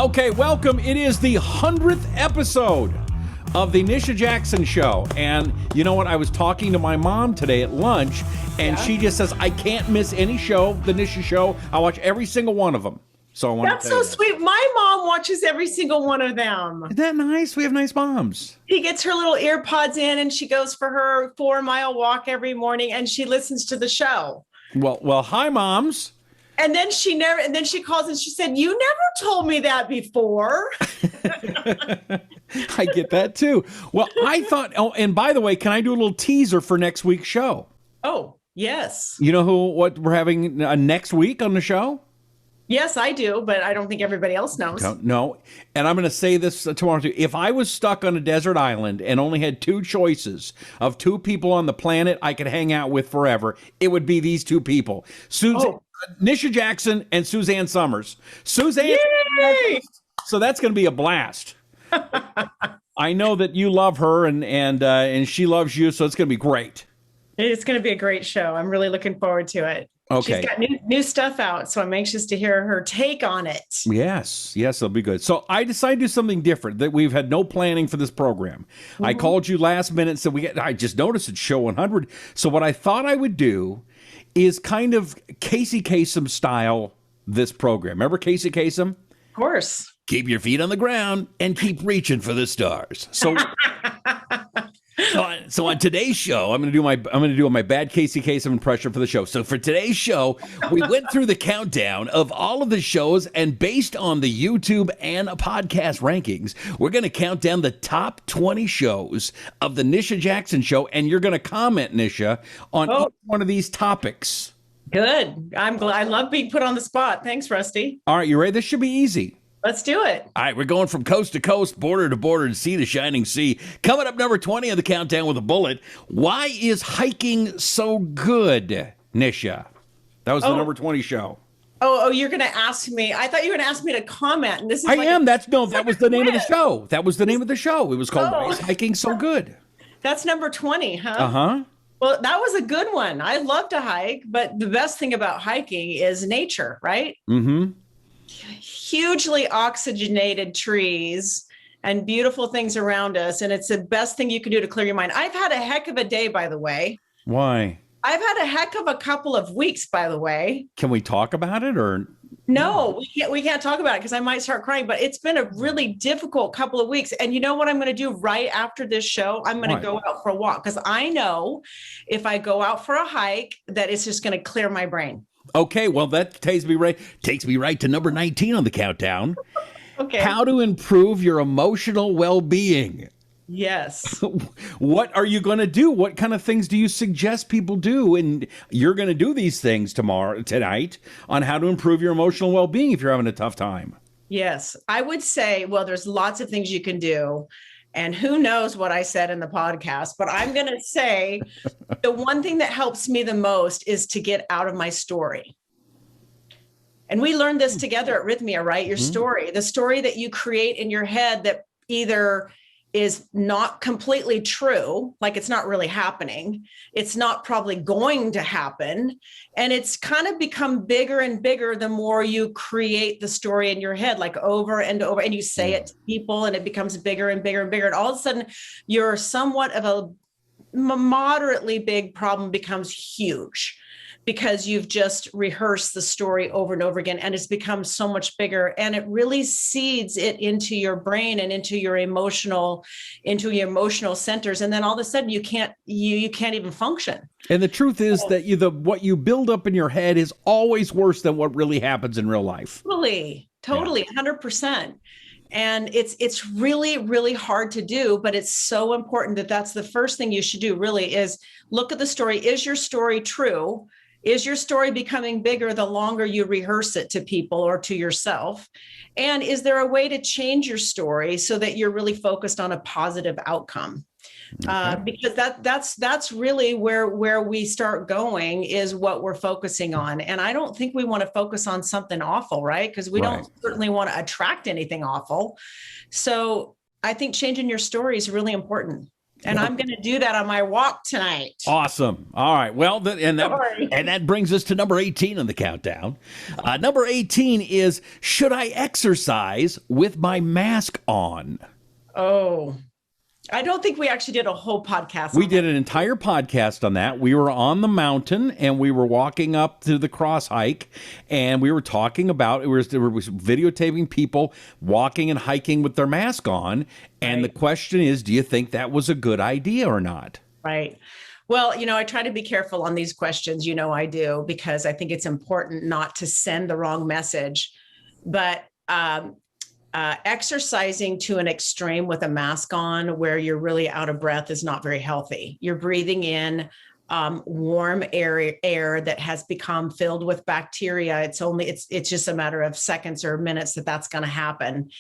Okay, welcome. It is the 100th episode of the Nisha Jackson Show. And you know what? I was talking to my mom today at lunch, and she just says, I can't miss any show, the Nisha Show. I watch every single one of them. So I want That's so sweet. My mom watches every single one of them. Isn't that nice? We have nice moms. She gets her little ear pods in and she goes for her 4-mile walk every morning and she listens to the show. Well, hi, moms. And then she calls and she said, you never told me that before. I get that too. Well, I thought, and by the way, can I do a little teaser for next week's show? Oh, yes. You know what we're having next week on the show? Yes, I do, but I don't think everybody else knows. No. And I'm going to say this tomorrow too. If I was stuck on a desert island and only had two choices of two people on the planet I could hang out with forever, it would be these two people. Nisha Jackson and Suzanne Summers. Suzanne. Yay! So that's going to be a blast. I know that you love her and she loves you, so it's going to be great. It's going to be a great show. I'm really looking forward to it. Okay. She's got new stuff out, so I'm anxious to hear her take on it. Yes, it'll be good. So I decided to do something different that we've had no planning for this program. Mm-hmm. I called you last minute, so I just noticed it's show 100. So what I thought I would do is kind of Casey Kasum style this program. Remember Casey Kasum? Of course. Keep your feet on the ground and keep reaching for the stars. So on today's show, I'm going to do my bad Casey Kasem impression for the show. So for today's show, we went through the countdown of all of the shows, and based on the YouTube and podcast rankings, we're going to count down the top 20 shows of the Nisha Jackson Show, and you're going to comment, Nisha, on each one of these topics. Good. I'm glad. I love being put on the spot. Thanks, Rusty. All right, you ready? This should be easy. Let's do it. All right, we're going from coast to coast, border to border, and sea to shining sea. Coming up, number 20 on the countdown with a bullet. Why is hiking so good, Nisha? That was the number 20 show. Oh, you're going to ask me. I thought you were going to ask me to comment. And this is that was the name of the show. That was the name of the show. It was called Why is Hiking So Good? That's number 20, huh? Uh-huh. Well, that was a good one. I love to hike, but the best thing about hiking is nature, right? Mm-hmm. Hugely oxygenated trees and beautiful things around us. And it's the best thing you can do to clear your mind. I've had a heck of a day, by the way. Why? I've had a heck of a couple of weeks, by the way. Can we talk about it or? No, we can't talk about it because I might start crying, but it's been a really difficult couple of weeks. And you know what I'm going to do right after this show? I'm going to go out for a walk because I know if I go out for a hike, that it's just going to clear my brain. Okay, well, that takes me right to number 19 on the countdown. Okay. How to improve your emotional well-being. Yes. What are you going to do? What kind of things do you suggest people do? And you're going to do these things tonight on how to improve your emotional well-being if you're having a tough time. Yes. I would say, well, there's lots of things you can do. And who knows what I said in the podcast, but I'm going to say the one thing that helps me the most is to get out of my story. And we learned this together at Rhythmia, right? Your story, the story that you create in your head that either is not completely true, like it's not really happening. It's not probably going to happen. And it's kind of become bigger and bigger the more you create the story in your head, like over and over, and you say it to people and it becomes bigger and bigger and bigger. And all of a sudden you're somewhat of a moderately big problem becomes huge because you've just rehearsed the story over and over again, and it's become so much bigger, and it really seeds it into your brain and into your emotional centers, and then all of a sudden you can't even function. And the truth is that what you build up in your head is always worse than what really happens in real life. Totally, 100%. And it's really, really hard to do, but it's so important that that's the first thing you should do, really, is look at the story. Is your story true? Is your story becoming bigger the longer you rehearse it to people or to yourself? And is there a way to change your story so that you're really focused on a positive outcome? Because that's really where we start going, is what we're focusing on. And I don't think we want to focus on something awful, right? Because we don't certainly want to attract anything awful. So I think changing your story is really important. Yep. I'm going to do that on my walk tonight. Awesome. All right. Well, and that brings us to number 18 on the countdown. Number 18 is, should I exercise with my mask on? Oh, I don't think we actually did a whole podcast. We did an entire podcast on that. We were on the mountain and we were walking up to the cross hike, and we were talking about we were videotaping people walking and hiking with their mask on. And the question is, do you think that was a good idea or not? Right. Well, I try to be careful on these questions. I do, because I think it's important not to send the wrong message. But exercising to an extreme with a mask on where you're really out of breath is not very healthy. You're breathing in warm air that has become filled with bacteria. It's just a matter of seconds or minutes that's going to happen.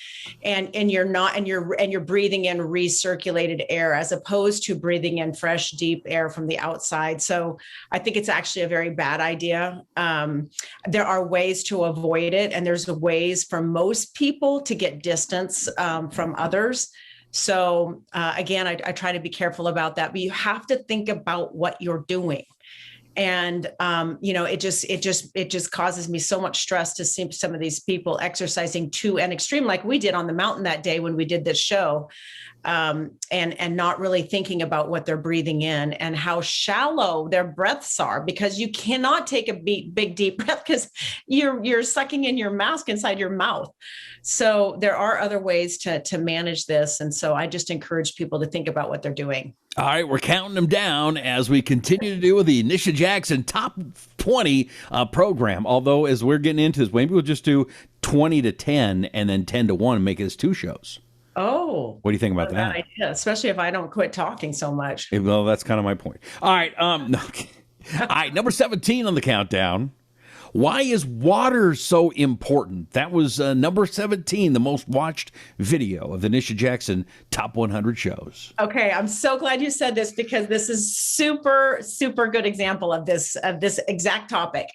And you're breathing in recirculated air as opposed to breathing in fresh, deep air from the outside. So I think it's actually a very bad idea. There are ways to avoid it, and there's ways for most people to get distance from others. So again, I try to be careful about that, but you have to think about what you're doing. And, it just causes me so much stress to see some of these people exercising to an extreme, like we did on the mountain that day when we did this show, and not really thinking about what they're breathing in and how shallow their breaths are, because you cannot take a big, deep breath because you're sucking in your mask inside your mouth. So there are other ways to manage this. And so I just encourage people to think about what they're doing. All right, we're counting them down as we continue to do with the Nisha Jackson Top 20 program. Although, as we're getting into this, maybe we'll just do 20 to 10 and then 10 to 1 and make it as 2 shows. Oh. What do you think about that? Idea, especially if I don't quit talking so much. Well, that's kind of my point. All right. All right, number 17 on the countdown. Why is water so important? That was number 17, the most watched video of the Nisha Jackson Top 100 shows. Okay, I'm so glad you said this, because this is super, super good example of this exact topic.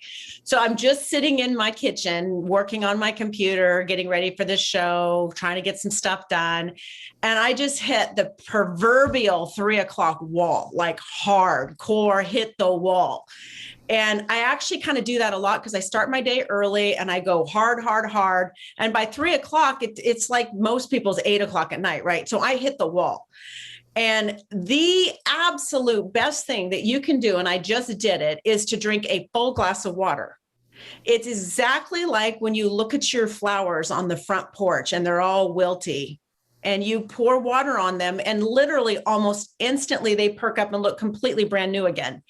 So I'm just sitting in my kitchen, working on my computer, getting ready for this show, trying to get some stuff done. And I just hit the proverbial 3 o'clock wall, like hardcore hit the wall. And I actually kind of do that a lot because I start my day early and I go hard. And by 3 o'clock, it's like most people's 8 o'clock at night, right? So I hit the wall. And the absolute best thing that you can do, and I just did it, is to drink a full glass of water. It's exactly like when you look at your flowers on the front porch and they're all wilty, and you pour water on them, and literally almost instantly they perk up and look completely brand new again.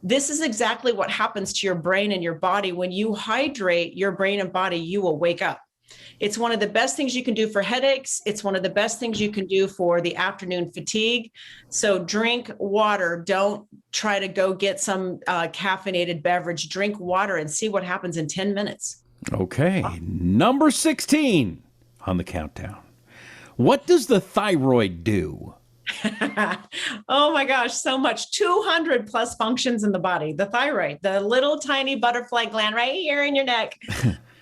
This is exactly what happens to your brain and your body. When you hydrate your brain and body, you will wake up. It's one of the best things you can do for headaches. It's one of the best things you can do for the afternoon fatigue. So drink water. Don't try to go get some caffeinated beverage. Drink water and see what happens in 10 minutes. Okay. Number 16 on the countdown. What does the thyroid do? Oh my gosh, so much. 200 plus functions in the body. The thyroid, the little tiny butterfly gland right here in your neck,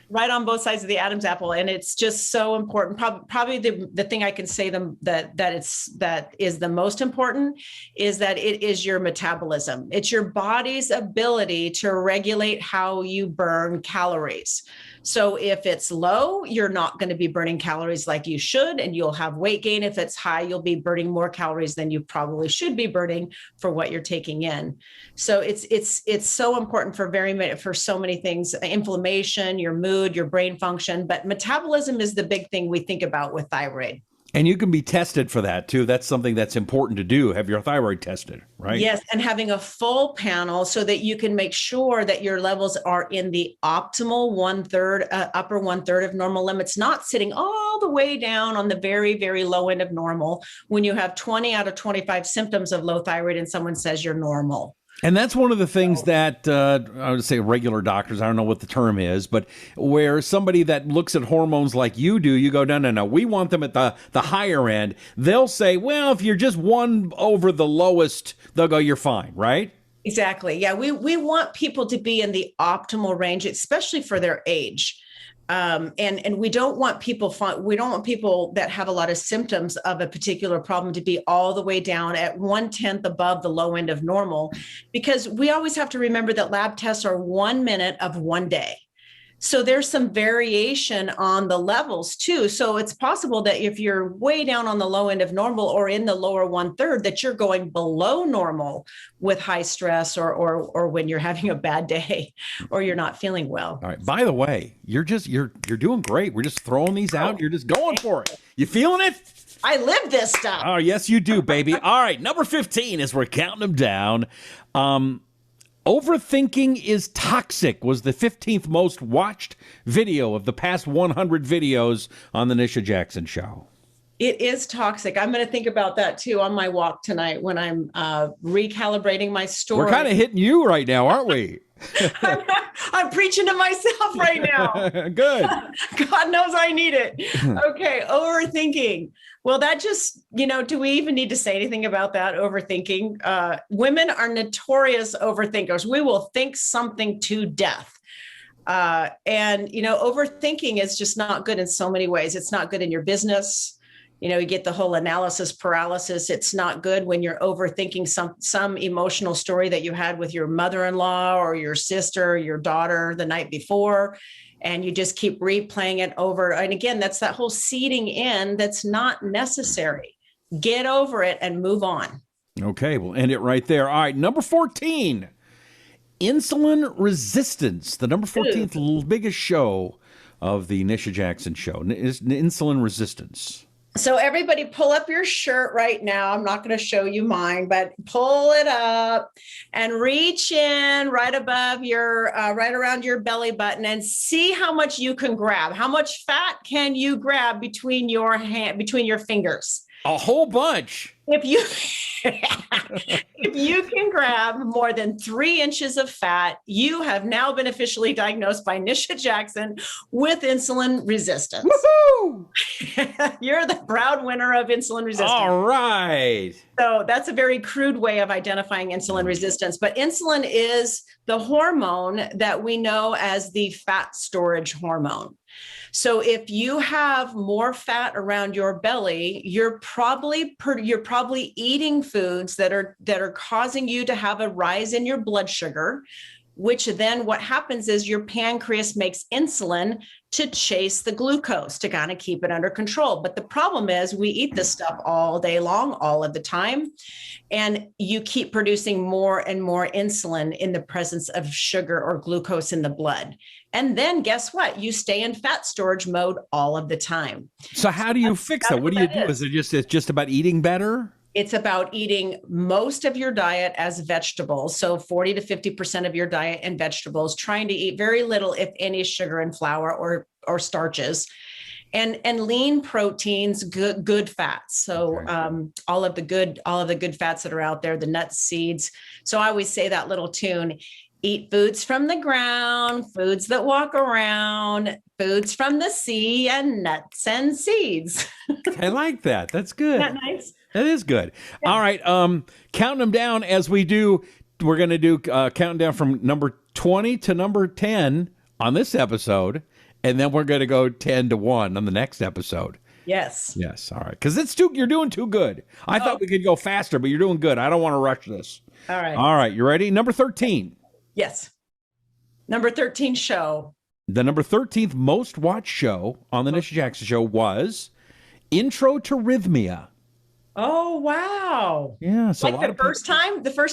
right on both sides of the Adam's apple. And it's just so important. Probably the thing I can say that is the most important is that it is your metabolism. It's your body's ability to regulate how you burn calories. So if it's low, you're not going to be burning calories like you should, and you'll have weight gain. If it's high, you'll be burning more calories than you probably should be burning for what you're taking in. So it's so important for so many things: inflammation, your mood, your brain function. But metabolism is the big thing we think about with thyroid. And you can be tested for that too. That's something that's important to do. Have your thyroid tested, right? Yes. And having a full panel so that you can make sure that your levels are in the optimal upper 1/3 of normal limits, not sitting all the way down on the very, very low end of normal when you have 20 out of 25 symptoms of low thyroid and someone says you're normal. And that's one of the things that I would say regular doctors, I don't know what the term is, but where somebody that looks at hormones like you do, you go, no, we want them at the higher end. They'll say, well, if you're just one over the lowest, they'll go, you're fine, right? Exactly. Yeah, we want people to be in the optimal range, especially for their age. And we don't want people that have a lot of symptoms of a particular problem to be all the way down at 1/10 above the low end of normal, because we always have to remember that lab tests are 1 minute of one day. So there's some variation on the levels too. So it's possible that if you're way down on the low end of normal or in the lower 1/3, that you're going below normal with high stress or when you're having a bad day or you're not feeling well. All right. By the way, you're doing great. We're just throwing these out. You're just going for it. You feeling it? I live this stuff. Oh, yes, you do, baby. All right. Number 15, as we're counting them down. Overthinking is toxic was the 15th most watched video of the past 100 videos on the Nisha Jackson Show. It is toxic. I'm going to think about that too on my walk tonight when I'm recalibrating my story. We're kind of hitting you right now, aren't we? I'm preaching to myself right now. Good. God knows I need it. Okay, overthinking. Well, that just, do we even need to say anything about that? Overthinking. Women are notorious overthinkers. We will think something to death. And overthinking is just not good in so many ways. It's not good in your business. You get the whole analysis paralysis. It's not good when you're overthinking some emotional story that you had with your mother-in-law or your sister, or your daughter the night before, and you just keep replaying it over. And again, that's that whole seeding in that's not necessary. Get over it and move on. Okay, we'll end it right there. All right, number 14, insulin resistance, the number 14th biggest show of the Nisha Jackson Show, is insulin resistance. So everybody pull up your shirt right now. I'm not going to show you mine, but pull it up and reach in right above right around your belly button and see how much you can grab. How much fat can you grab between your fingers? A whole bunch. If you can grab more than 3 inches of fat, you have now been officially diagnosed by Nisha Jackson with insulin resistance. Woohoo! You're the proud winner of insulin resistance. All right. So that's a very crude way of identifying insulin resistance. But insulin is the hormone that we know as the fat storage hormone. So if you have more fat around your belly, you're probably eating foods that are causing you to have a rise in your blood sugar, which then what happens is your pancreas makes insulin to chase the glucose to kind of keep it under control. But the problem is we eat this stuff all day long, all of the time, and you keep producing more and more insulin in the presence of sugar or glucose in the blood. And then guess what? You stay in fat storage mode all of the time. So how do you fix that? What do you do? Is it just about eating better? It's about eating most of your diet as vegetables. So 40 to 50% of your diet in vegetables, trying to eat very little, if any, sugar and flour or starches, and lean proteins, good fats. So all of the good fats that are out there, the nuts, seeds. So I always say that little tune: eat foods from the ground, foods that walk around, foods from the sea, and nuts and seeds. I like that. That's good. Isn't that nice? That is good. Yeah. All right. Counting them down as we do. We're going to do counting down from number 20 to number 10 on this episode. And then we're going to go 10 to 1 on the next episode. Yes. Yes. All right. Because you're doing too good. I thought we could go faster, but you're doing good. I don't want to rush this. All right. All right. You ready? Number 13. Yes. Number 13 show. The number 13th most watched show on the Nisha Jackson Show was Intro to Rhythmia. Oh, wow. Yeah. So like the first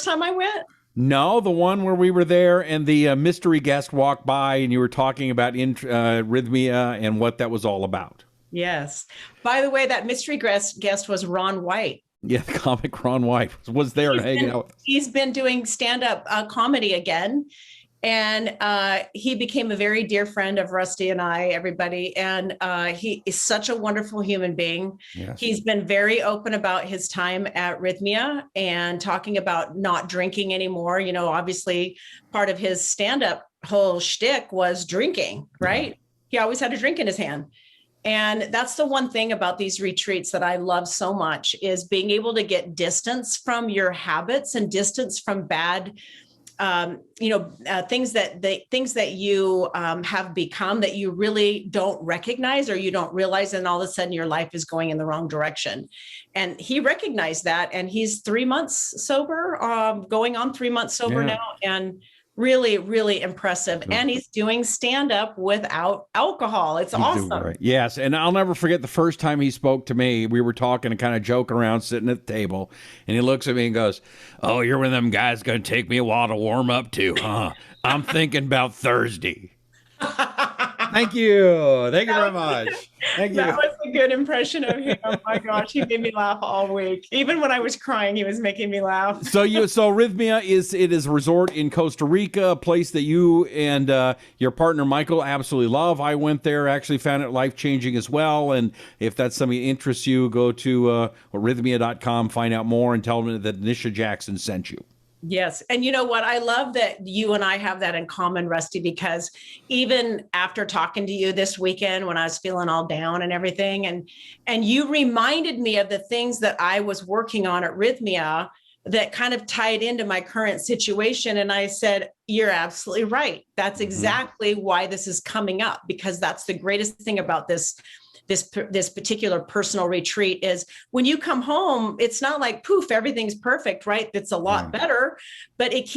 time I went? No, the one where we were there and the mystery guest walked by and you were talking about Rhythmia and what that was all about. Yes. By the way, that mystery guest was Ron White. Yeah, the comic Ron White was there and hanging out. He's been doing stand-up comedy again. And he became a very dear friend of Rusty and I, everybody. And he is such a wonderful human being. Yes. He's been very open about his time at Rhythmia and talking about not drinking anymore. Obviously part of his stand-up whole shtick was drinking, right? Yeah. He always had a drink in his hand. And that's the one thing about these retreats that I love so much is being able to get distance from your habits and distance from bad things that you have become that you really don't recognize or you don't realize, and all of a sudden your life is going in the wrong direction. And he recognized that, and he's 3 months sober, going on 3 months sober now, and really, really impressive. And he's doing stand-up without alcohol. It's awesome. Right. Yes. And I'll never forget the first time he spoke to me. We were talking and kind of joking around, sitting at the table. And he looks at me and goes, "Oh, you're one of them guys going to take me a while to warm up to, huh? I'm thinking about Thursday." Thank you. Thank you very much. Thank you. That was a good impression of him. Oh my gosh, he made me laugh all week. Even when I was crying, he was making me laugh. So Rhythmia is a resort in Costa Rica, a place that you and your partner Michael absolutely love. I went there, actually found it life-changing as well. And if that's something that interests you, go to rhythmia.com, find out more, and tell them that Nisha Jackson sent you. Yes. And you know what? I love that you and I have that in common, Rusty, because even after talking to you this weekend when I was feeling all down and everything, and you reminded me of the things that I was working on at Rhythmia that kind of tied into my current situation. And I said, you're absolutely right. That's exactly why this is coming up, because that's the greatest thing about this particular personal retreat is when you come home, it's not like poof, everything's perfect, right? It's a lot better, but it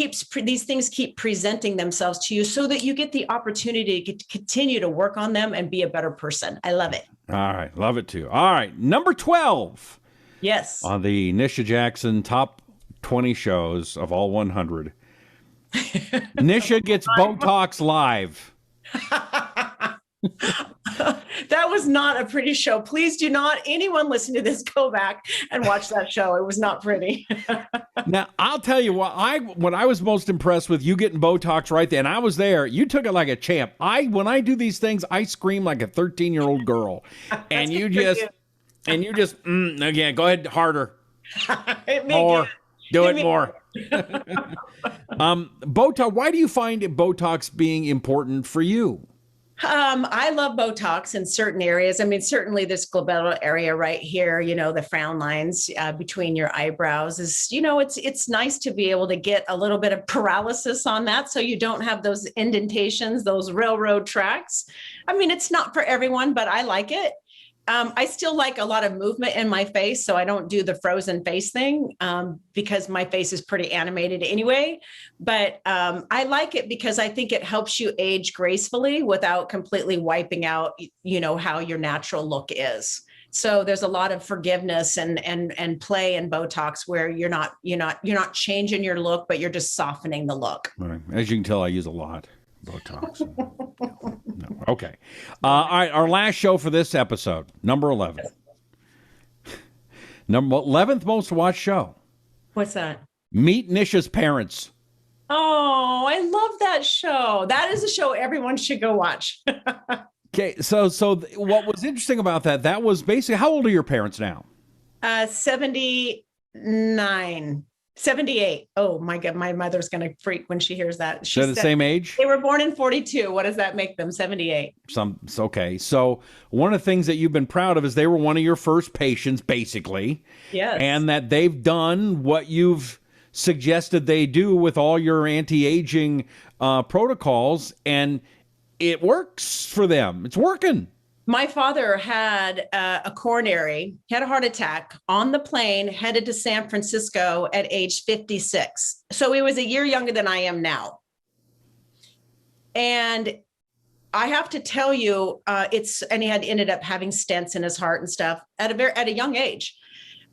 these things keep presenting themselves to you so that you get the opportunity to continue to work on them and be a better person. I love it. All right. Love it too. All right. Number 12. Yes. On the Nisha Jackson top 20 shows of all 100. Nisha gets Botox live. That was not a pretty show. Please do not, anyone listen to this, go back and watch that show. It was not pretty. Now, I'll tell you what I was most impressed with you getting Botox right there, and I was there. You took it like a champ. When I do these things, I scream like a 13-year-old girl. And you just, again, go ahead harder. More. Do it more. Botox, why do you find Botox being important for you? I love Botox in certain areas. I mean, certainly this glabellar area right here, the frown lines between your eyebrows is, it's nice to be able to get a little bit of paralysis on that. So you don't have those indentations, those railroad tracks. I mean, it's not for everyone, but I like it. I still like a lot of movement in my face, so I don't do the frozen face thing because my face is pretty animated anyway. But I like it because I think it helps you age gracefully without completely wiping out, how your natural look is. So there's a lot of forgiveness and play in Botox where you're not changing your look, but you're just softening the look. Right. As you can tell, I use a lot. Botox. No. Okay. All right. Our last show for this episode, number 11. Number 11th most watched show. What's that? Meet Nishas Parents. Oh, I love that show. That is a show everyone should go watch. Okay. So what was interesting about that was basically, how old are your parents now? 79. 78. Oh my God. My mother's going to freak when she hears that. They're the same age? They were born in 42. What does that make them? 78. Okay. So one of the things that you've been proud of is they were one of your first patients, basically. Yes. And that they've done what you've suggested they do with all your anti-aging protocols, and it works for them. It's working. My father had a coronary, he had a heart attack on the plane, headed to San Francisco at age 56. So he was a year younger than I am now. And I have to tell you, and he had ended up having stents in his heart and stuff at a young age.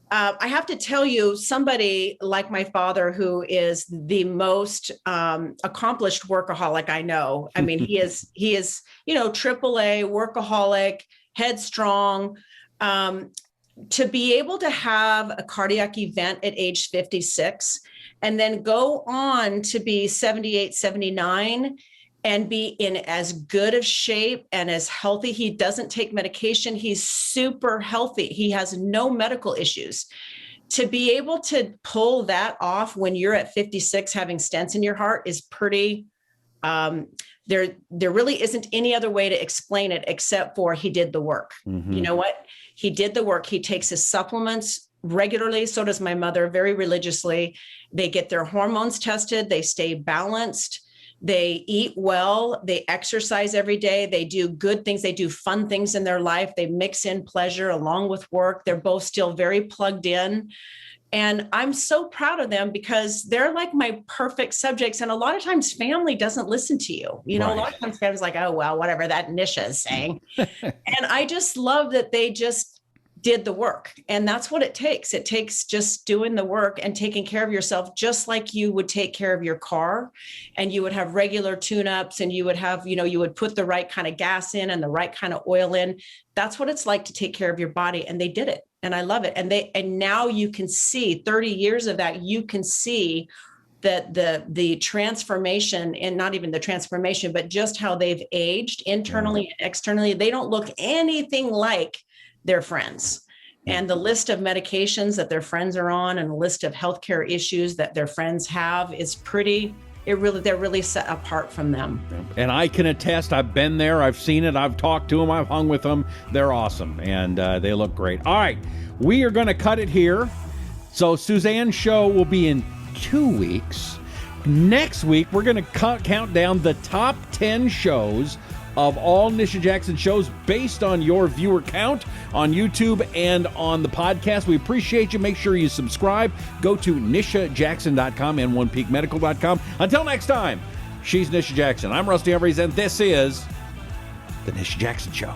I have to tell you, somebody like my father, who is the most accomplished workaholic I know. I mean, he is, AAA workaholic, headstrong. To be able to have a cardiac event at age 56 and then go on to be 78, 79 and be in as good of shape and as healthy. He doesn't take medication. He's super healthy. He has no medical issues. To be able to pull that off when you're at 56 having stents in your heart is pretty, there really isn't any other way to explain it except for he did the work. Mm-hmm. You know what? He did the work. He takes his supplements regularly. So does my mother, very religiously. They get their hormones tested. They stay balanced. They eat well. They exercise every day. They do good things. They do fun things in their life. They mix in pleasure along with work. They're both still very plugged in. And I'm so proud of them because they're like my perfect subjects. And a lot of times family doesn't listen to you. You know, Right. a lot of times family's like, oh, well, whatever that Nisha is saying. And I just love that they just did the work. And that's what it takes. It takes just doing the work and taking care of yourself, just like you would take care of your car, and you would have regular tune-ups, and you would have, you would put the right kind of gas in and the right kind of oil in. That's what it's like to take care of your body. And they did it. And I love it. And now you can see 30 years of that, you can see that the transformation, and not even the transformation, but just how they've aged internally and externally. They don't look anything like their friends. And the list of medications that their friends are on and the list of healthcare issues that their friends have is they're really set apart from them. And I can attest, I've been there, I've seen it, I've talked to them, I've hung with them. They're awesome, and they look great. All right, we are going to cut it here. So Suzanne's show will be in 2 weeks. Next week, we're going to count down the top 10 shows of all Nisha Jackson shows based on your viewer count on YouTube and on the podcast. We appreciate you. Make sure you subscribe. Go to nishajackson.com and onepeakmedical.com. Until next time, she's Nisha Jackson. I'm Rusty Humphries, and this is The Nisha Jackson Show.